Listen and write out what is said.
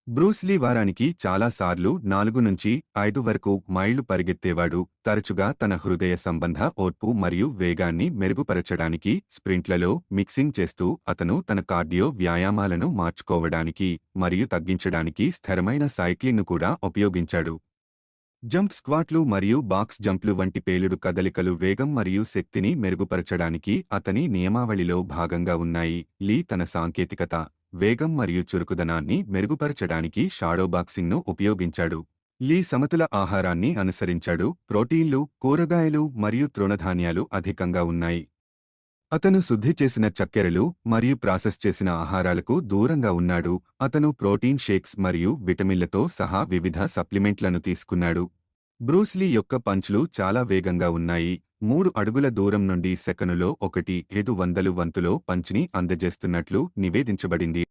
Bruce Lee వారానికి చాలాసార్లు 4 నుంచి 5 వరకు మైళ్లు పరిగెత్తేవాడు. తరచుగా తన హృదయ సంబంధ ఓర్పు మరియు వేగాన్ని మెరుగుపరచడానికి స్ప్రింట్లలో మిక్సింగ్ చేస్తూ అతను తన కార్డియో వ్యాయామాలను మార్చుకోవడానికి మరియు తగ్గించడానికి స్థిరమైన సైక్లింగ్ను కూడా ఉపయోగించాడు. జంప్ స్క్వాట్లు మరియు బాక్స్ జంప్లు వంటి పేలుడు కదలికలు వేగం మరియు శక్తిని మెరుగుపరచడానికి అతని నియమావళిలో భాగంగా ఉన్నాయి. లీ తన సాంకేతికత, వేగం మరియు చురుకుదనాన్ని మెరుగుపరచడానికి షాడో బాక్సింగ్ను ఉపయోగించాడు. లీ సమతుల ఆహారాన్ని అనుసరించాడు. ప్రోటీన్లు, కూరగాయలు మరియు తృణధాన్యాలు అధికంగా ఉన్నాయి. అతను శుద్ధి చేసిన చక్కెరలు మరియు ప్రాసెస్ చేసిన ఆహారాలకు దూరంగా ఉన్నాడు. అతను ప్రోటీన్ షేక్స్ మరియు విటమిన్లతో సహా వివిధ సప్లిమెంట్లను తీసుకున్నాడు. బ్రూస్లీ యొక్క పంచ్లు చాలా వేగంగా ఉన్నాయి. 3 అడుగుల దూరం నుండి సెకనులో 1.5 వంతులో పంచ్ని అందజేస్తున్నట్లు నివేదించబడింది.